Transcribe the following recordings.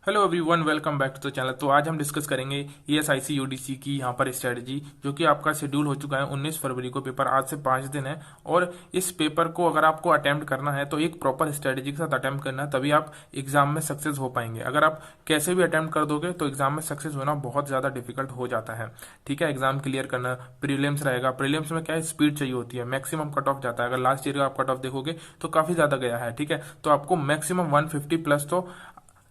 Hello everyone, welcome back to the channel. तो आज हम डिस्कस करेंगे ईएसआईसी यूडीसी की यहाँ पर स्ट्रेटजी, जो कि आपका शेड्यूल हो चुका है 19 फरवरी को। पेपर आज से 5 दिन है और इस पेपर को अगर आपको अटेम्प्ट करना है तो एक प्रॉपर स्ट्रेटजी के साथ अटेम्प्ट करना है, तभी आप एग्जाम में सक्सेस हो पाएंगे। अगर आप कैसे भी अटेम्प्ट कर दोगे तो एग्जाम में सक्सेस होना बहुत ज़्यादा डिफिकल्ट हो जाता है। ठीक है, एग्जाम क्लियर करना। प्रीलिम्स रहेगा, प्रीलिम्स में क्या है, स्पीड चाहिए होती है, मैक्सिमम कट ऑफ जाता है। अगर लास्ट ईयर का आप कट ऑफ देखोगे तो काफ़ी ज़्यादा गया है। ठीक है, तो आपको मैक्सिमम 150 प्लस तो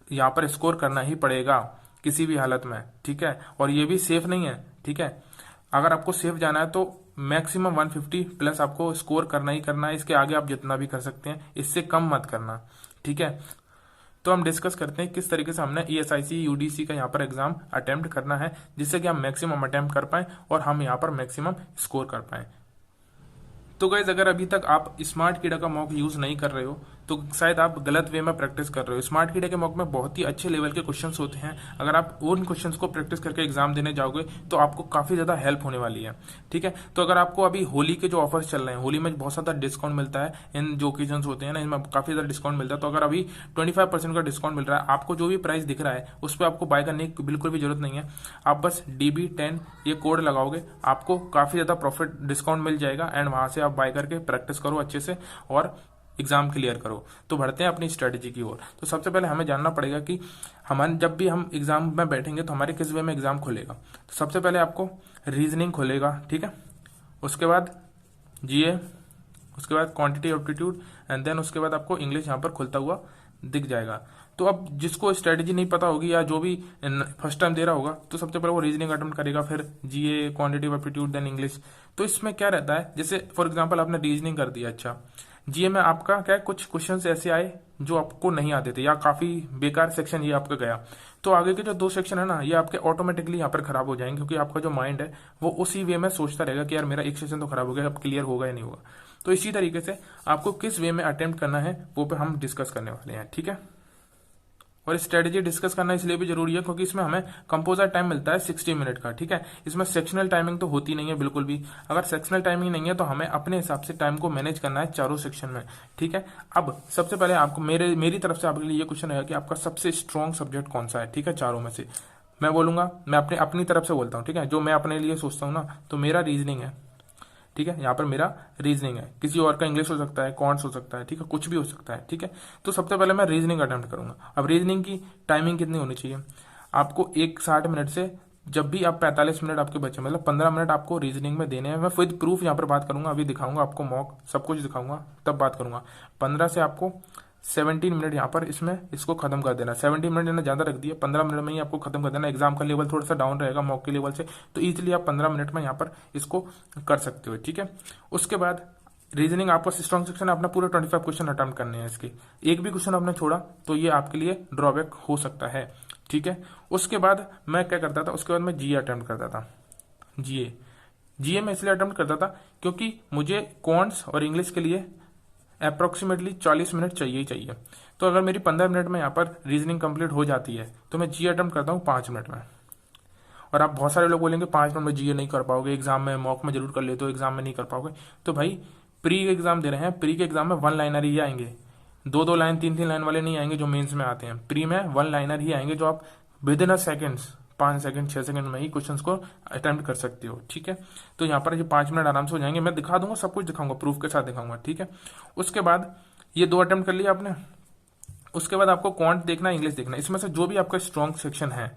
यहाँ पर स्कोर करना ही पड़ेगा किसी भी हालत में। ठीक है, और ये भी सेफ नहीं है। ठीक है, अगर आपको सेफ जाना है तो मैक्सिमम 150 प्लस आपको स्कोर करना ही करना है। इसके आगे आप जितना भी कर सकते हैं, इससे कम मत करना। ठीक है, तो हम डिस्कस करते हैं किस तरीके से हमने ईएसआईसी यूडीसी का यहाँ पर एग्जाम अटेम्प्ट करना है, जिससे कि हम मैक्सिमम अटेम्प्ट कर पाए और हम यहाँ पर मैक्सिमम स्कोर कर पाए। तो गाइज, अगर अभी तक आप स्मार्ट कीड़ा का मॉक यूज नहीं कर रहे हो तो शायद आप गलत वे में प्रैक्टिस कर रहे हो। स्मार्ट कीड़ा के मॉक में बहुत ही अच्छे लेवल के क्वेश्चंस होते हैं। अगर आप उन क्वेश्चंस को प्रैक्टिस करके एग्जाम देने जाओगे तो आपको काफी ज्यादा हेल्प होने वाली है। ठीक है, तो अगर आपको अभी होली के जो ऑफर्स चल रहे हैं, होली में बहुत ज्यादा डिस्काउंट मिलता है, इन जो ओकेजन होते हैं ना, इनमें काफी ज्यादा डिस्काउंट मिलता है। तो अगर अभी 25% का डिस्काउंट मिल रहा है, आपको जो भी प्राइस दिख रहा है उस पर आपको बाय करने की बिल्कुल भी जरूरत नहीं है। आप बस DB10 ये कोड लगाओगे, आपको काफी ज्यादा प्रॉफिट डिस्काउंट मिल जाएगा एंड वहां से आप बाय करके प्रैक्टिस करो अच्छे से और एग्जाम क्लियर करो। तो बढ़ते हैं अपनी स्ट्रेटजी की ओर। तो सबसे पहले हमें जानना पड़ेगा कि हम जब भी हम एग्जाम में बैठेंगे तो हमारे किस वे में एग्जाम खुलेगा। तो सबसे पहले आपको रीजनिंग खुलेगा। ठीक है, उसके बाद जीए, उसके बाद क्वांटिटी एप्टीट्यूड एंड देन उसके बाद आपको इंग्लिश यहाँ पर खुलता हुआ दिख जाएगा। तो अब जिसको स्ट्रेटजी नहीं पता होगी या जो भी फर्स्ट टाइम दे रहा होगा, तो सबसे पहले वो रीजनिंग अटेम्प्ट करेगा, फिर जीए, क्वांटिटी एप्टीट्यूड, देन इंग्लिश। तो इसमें क्या रहता है, जैसे फॉर एग्जांपल आपने रीजनिंग कर दिया, अच्छा जीए में आपका क्या है, कुछ क्वेश्चंस ऐसे आए जो आपको नहीं आते थे या काफी बेकार सेक्शन ये आपका गया, तो आगे के जो 2 सेक्शन है ना, ये आपके ऑटोमेटिकली यहाँ पर खराब हो जाएंगे, क्योंकि आपका जो माइंड है वो उसी वे में सोचता रहेगा कि यार मेरा एक सेक्शन तो खराब हो गया, अब क्लियर होगा या नहीं होगा। तो इसी तरीके से आपको किस वे में अटेम्प्ट करना है वो पे हम डिस्कस करने वाले हैं। ठीक है, और स्ट्रेटजी डिस्कस करना इसलिए भी जरूरी है क्योंकि इसमें हमें कंपोजर टाइम मिलता है 60 मिनट का। ठीक है, इसमें सेक्शनल टाइमिंग तो होती नहीं है बिल्कुल भी। अगर सेक्शनल टाइमिंग नहीं है तो हमें अपने हिसाब से टाइम को मैनेज करना है चारों सेक्शन में। ठीक है, अब सबसे पहले आपको मेरी तरफ से आपके लिए ये क्वेश्चन है कि आपका सबसे स्ट्रॉन्ग सब्जेक्ट कौन सा है। ठीक है, चारों में से मैं बोलूंगा, मैं अपनी तरफ से बोलता हूँ। ठीक है, जो मैं अपने लिए सोचता हूँ ना, तो मेरा रीजनिंग है। ठीक है, यहाँ पर मेरा रीजनिंग है, किसी और का इंग्लिश हो सकता है, कॉन्ट्स हो सकता है, ठीक है, कुछ भी हो सकता है। ठीक है, तो सबसे पहले मैं रीजनिंग अटेम्प्ट करूंगा। अब रीजनिंग की टाइमिंग कितनी होनी चाहिए, आपको 60 मिनट से जब भी आप 45 मिनट आपके बचे, मतलब 15 मिनट आपको रीजनिंग में देने हैं। मैं विद प्रूफ यहाँ पर बात करूंगा, अभी दिखाऊंगा आपको मॉक, सब कुछ दिखाऊंगा तब बात करूंगा। 15 से आपको 17 मिनट यहाँ पर इसमें इसको खत्म कर देना। 17 मिनट मैंने ज्यादा रख दिया, 15 मिनट में ही आपको खत्म कर देना। एग्जाम का लेवल थोड़ा सा डाउन रहेगा मॉक के लेवल से, तो इजीली आप 15 मिनट में यहाँ पर इसको कर सकते हो। ठीक है, उसके बाद रीजनिंग आपका स्ट्रॉन्ग सेक्शन है, अपना पूरे 25 क्वेश्चन अटेम्प्ट करने हैं इसके। एक भी क्वेश्चन आपने छोड़ा तो ये आपके लिए ड्रॉबैक हो सकता है। ठीक है, उसके बाद मैं क्या करता था, उसके बाद मैं जीए अटेम्प्ट करता था। जीए में इसलिए अटेम्प्ट करता था क्योंकि मुझे कॉन्ट्स और इंग्लिश के लिए अप्रोक्सीमेटली 40 मिनट चाहिए ही चाहिए। तो अगर मेरी 15 मिनट में यहाँ पर रीजनिंग कंप्लीट हो जाती है तो मैं जीए अटेम्प्ट करता हूँ 5 मिनट में। और आप बहुत सारे लोग बोलेंगे 5 मिनट में जीए नहीं कर पाओगे, एग्जाम में मॉक में जरूर कर लेते हो, एग्जाम में नहीं कर पाओगे। तो भाई प्री एग्जाम दे रहे हैं, प्री के एग्जाम में 1 लाइनर ही आएंगे, 2 लाइन 3 लाइन वाले नहीं आएंगे जो मेंस में आते हैं। प्री में 1 लाइनर ही आएंगे जो आप with in a seconds, 5 second 6 second में ही क्वेश्चंस को अटेम्प्ट कर सकते हो। ठीक है, तो यहाँ पर ये 5 मिनट आराम से हो जाएंगे। मैं दिखा दूंगा, सब कुछ दिखाऊंगा, प्रूफ के साथ दिखाऊंगा। ठीक है, उसके बाद ये 2 अटेम्प्ट कर लिया आपने। उसके बाद आपको क्वांट देखना, इंग्लिश देखना, इसमें से जो भी आपका स्ट्रॉन्ग सेक्शन है।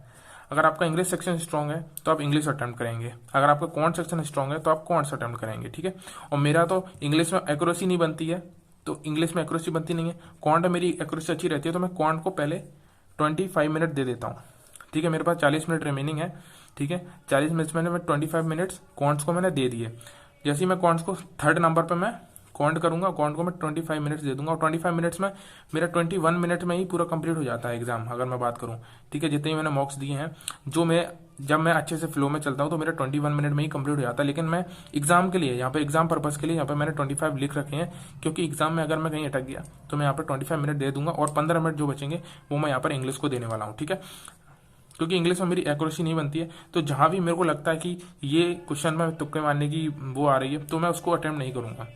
अगर आपका इंग्लिश सेक्शन स्ट्रॉन्ग है तो आप इंग्लिश अटेम्प्ट करेंगे, अगर आपका क्वांट सेक्शन स्ट्रॉन्ग है तो आप क्वांट्स अटेम्प्ट करेंगे। ठीक है, और मेरा तो इंग्लिश में एक्यूरेसी नहीं बनती है, तो इंग्लिश में एक्यूरेसी बनती नहीं है, क्वांट में मेरी एक्यूरेसी अच्छी रहती है, तो मैं क्वांट को पहले 25 मिनट दे देता हूँ। ठीक है, मेरे पास 40 मिनट रिमेनिंग है। ठीक है, 40 मिनट में मैं 25 मिनट्स क्वांट्स को मैंने दे दिए। जैसे ही मैं क्वांट्स को 3rd नंबर पे मैं काउंट करूंगा, काउंट को मैं 25 मिनट्स दे दूंगा और 25 मिनट्स में मेरा 21 मिनट में ही पूरा कंप्लीट हो जाता है एग्जाम, अगर मैं बात करूं। ठीक है, जितने ही मैंने मॉक्स दिए हैं, जब मैं अच्छे से फ्लो में चलता हूं तो मेरा 21 मिनट में ही कंप्लीट हो जाता है। लेकिन मैं एग्जाम के लिए यहाँ पे, एग्जाम पर्पज के लिए यहाँ पे मैंने 25 लिख रखे हैं, क्योंकि एग्जाम में अगर मैं कहीं अटक गया तो मैं यहाँ पर 25 मिनट दे दूंगा और 15 मिनट जो बचेंगे वो मैं यहाँ पर इंग्लिश को देने वाला हूँ। ठीक है, क्योंकि इंग्लिश में मेरी एक्यूरेसी नहीं बनती है, तो जहां भी मेरे को लगता है कि ये क्वेश्चन में तुक्के मारने की वो आ रही है तो मैं उसको अटेम्प्ट नहीं करूंगा।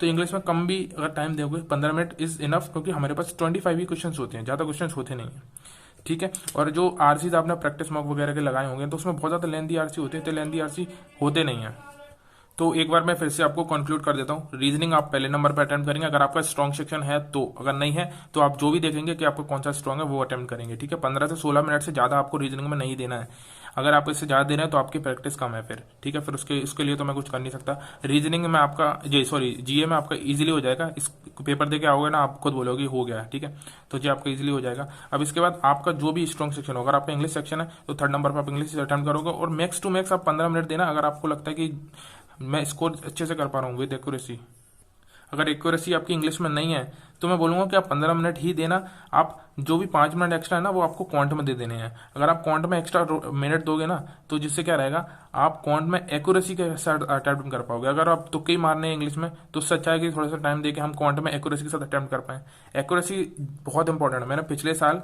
तो इंग्लिश में कम भी अगर टाइम दोगे, 15 मिनट इज इनफ, क्योंकि हमारे पास 25 ही क्वेश्चन होते हैं, ज्यादा क्वेश्चन होते नहीं है। ठीक है। और जो आरसीज आपने प्रैक्टिस मॉक वगैरह के लगाए होंगे तो उसमें बहुत ज़्यादा लेंदी आरसी होते हैं, तो लेंदी आरसी होते नहीं हैं। तो एक बार मैं फिर से आपको कंक्लूड कर देता हूँ। रीजनिंग आप पहले नंबर पर अटेम्प्ट करेंगे अगर आपका स्ट्रॉन्ग सेक्शन है तो, अगर नहीं है तो आप जो भी देखेंगे कि आपका कौन सा स्ट्रॉन्ग है वो अटेम्प्ट करेंगे। ठीक है, 15 से 16 मिनट से ज़्यादा आपको रीजनिंग में नहीं देना है। अगर आप इससे ज़्यादा दे रहे हैं तो आपकी प्रैक्टिस कम है फिर। ठीक है, फिर उसके लिए तो मैं कुछ कर नहीं सकता। रीजनिंग में आपका जीए में आपका इजीली हो जाएगा। इस पेपर दे के आओगे ना, आप खुद बोलोगे हो गया। ठीक है, तो जी आपका इजीली हो जाएगा। अब इसके बाद आपका जो भी स्ट्रॉन्ग सेक्शन होगा, अगर आपका इंग्लिश सेक्शन है तो 3rd नंबर पर आप इंग्लिश अटेम्प्ट करोगे, और मैक्स टू मैक्स आप 15 मिनट देना। अगर आपको लगता है कि मैं स्कोर अच्छे से कर पा रहा हूँ विद एक्यूरेसी, अगर एक्यूरेसी आपकी इंग्लिश में नहीं है तो मैं बोलूँगा कि आप 15 मिनट ही देना। आप जो भी 5 मिनट एक्स्ट्रा है ना वो आपको क्वांट में दे देने हैं। अगर आप क्वांट में एक्स्ट्रा मिनट दोगे ना तो जिससे क्या रहेगा, आप क्वांट में एक्यूरेसी के साथ अटेम्प्ट कर पाओगे। अगर आप तुक्के ही मारने हैं इंग्लिश में तो उससे अच्छा है कि थोड़ा सा टाइम दे के हम क्वांट में एक्यूरेसी के साथ अटेम्प्ट कर पाएँ। एक्यूरेसी बहुत इंपॉर्टेंट है। मैंने पिछले साल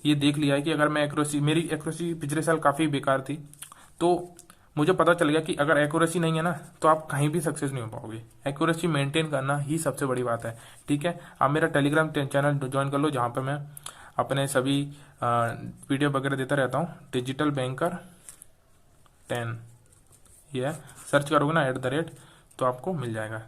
ये देख लिया है कि अगर मैं मेरी एक्यूरेसी पिछले साल काफ़ी बेकार थी, तो मुझे पता चल गया कि अगर एक्यूरेसी नहीं है ना तो आप कहीं भी सक्सेस नहीं हो पाओगे। एक्यूरेसी मेंटेन करना ही सबसे बड़ी बात है। ठीक है, आप मेरा टेलीग्राम चैनल ज्वाइन कर लो जहाँ पे मैं अपने सभी पीडीएफ वगैरह देता रहता हूँ। डिजिटल बैंकर 10 ये सर्च करोगे ना तो आपको मिल जाएगा।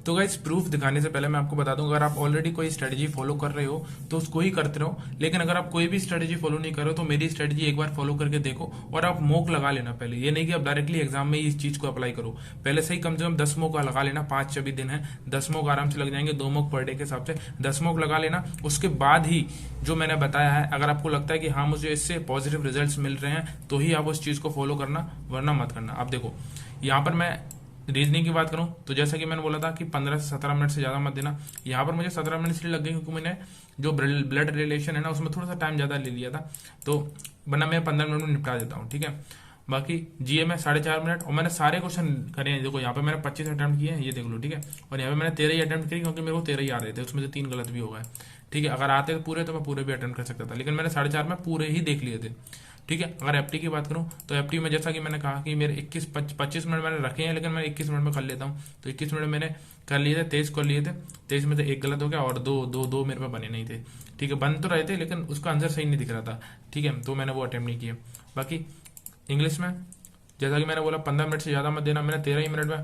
तो गाइस, प्रूफ दिखाने से पहले मैं आपको बता दूं, अगर आप ऑलरेडी कोई स्ट्रेटजी फॉलो कर रहे हो तो उसको ही करते रहो। लेकिन अगर आप कोई भी स्ट्रेटजी फॉलो नहीं कर रहे हो तो मेरी स्ट्रेटजी एक बार फॉलो करके देखो और आप मॉक लगा लेना पहले। ये नहीं कि आप डायरेक्टली एग्जाम में इस चीज को अप्लाई करो, पहले से ही कम से कम 10 मॉक लगा लेना। 5-26 दिन है, 10 मॉक आराम से लग जाएंगे, 2 मॉक पर डे के हिसाब से 10 मॉक लगा लेना। उसके बाद ही जो मैंने बताया है, अगर आपको लगता है कि हाँ मुझे इससे पॉजिटिव रिजल्ट मिल रहे हैं तो ही आप उस चीज को फॉलो करना, वरना मत करना। आप देखो यहाँ पर मैं रीजनिंग की बात करूं तो जैसा कि मैंने बोला था कि 15 से 17 मिनट से ज्यादा मत देना। यहाँ पर मुझे 17 मिनट इसलिए लग गए क्योंकि मैंने जो ब्लड रिलेशन है ना उसमें थोड़ा सा टाइम ज्यादा ले लिया था, तो वरना मैं 15 मिनट में निपटा देता हूँ। ठीक है, बाकी जीए में 4.5 मिनट, और मैंने सारे क्वेश्चन करे हैं। देखो यहाँ पे मैंने 25 अटेम्प्ट किए हैं, ये देख लो। ठीक है, और यहाँ पे मैंने 13 ही अटेम्प्ट किए क्योंकि मेरे को 13 ही आ रहे थे, उसमें से 3 गलत भी हो गए। ठीक है, अगर आते तो पूरे तो मैं पूरे भी अटेम्प्ट कर सकता था, लेकिन मैंने 4.5 में पूरे ही देख लिए थे। ठीक है, अगर एफटी की बात करूं तो एफटी में जैसा कि मैंने कहा कि मेरे 25 मिनट मैंने रखे हैं, लेकिन मैं 21 मिनट में कर लेता हूं। तो 21 मिनट मैंने कर लिए थे, 23 कर लिए थे। 23 में से 1 गलत हो गया और दो मेरे पे बने नहीं थे। ठीक है, बन तो रहे थे लेकिन उसका आंसर सही नहीं दिख रहा था। ठीक है, तो मैंने वो अटेम्प्ट नहीं किया। बाकी इंग्लिश में जैसा कि मैंने बोला 15 मिनट से ज्यादा मत देना। मैंने 13 ही मिनट में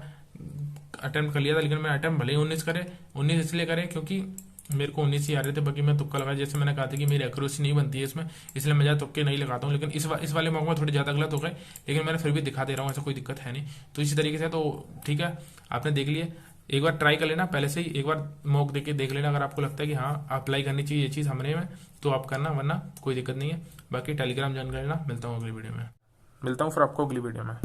अटेम्प्ट कर लिया था, लेकिन मैंने अटेम्प्ट भले ही 19 करे। 19 इसलिए करे क्योंकि मेरे को 19 ही आ रहे थे, बाकी मैं तुक्का लगा। जैसे मैंने कहा था कि मेरी एक्यूरेसी नहीं बनती है इसमें, इसलिए मैं ज्यादा तुक्के नहीं लगाता हूँ। लेकिन इस वाले मौके में थोड़ी ज्यादा गलत हो गए, लेकिन मैंने फिर भी दिखा दे रहा हूँ, ऐसा कोई दिक्कत है नहीं। तो इसी तरीके से तो ठीक है, आपने देख लिए। एक बार ट्राई कर लेना, पहले से ही एक बार मॉक देके देख लेना। अगर आपको लगता है कि हाँ अप्लाई करनी चाहिए ये चीज़ हमने में, तो आप करना, वरना कोई दिक्कत नहीं है। बाकी टेलीग्राम ज्वाइन कर लेना। मिलता हूँ फिर आपको अगली वीडियो में।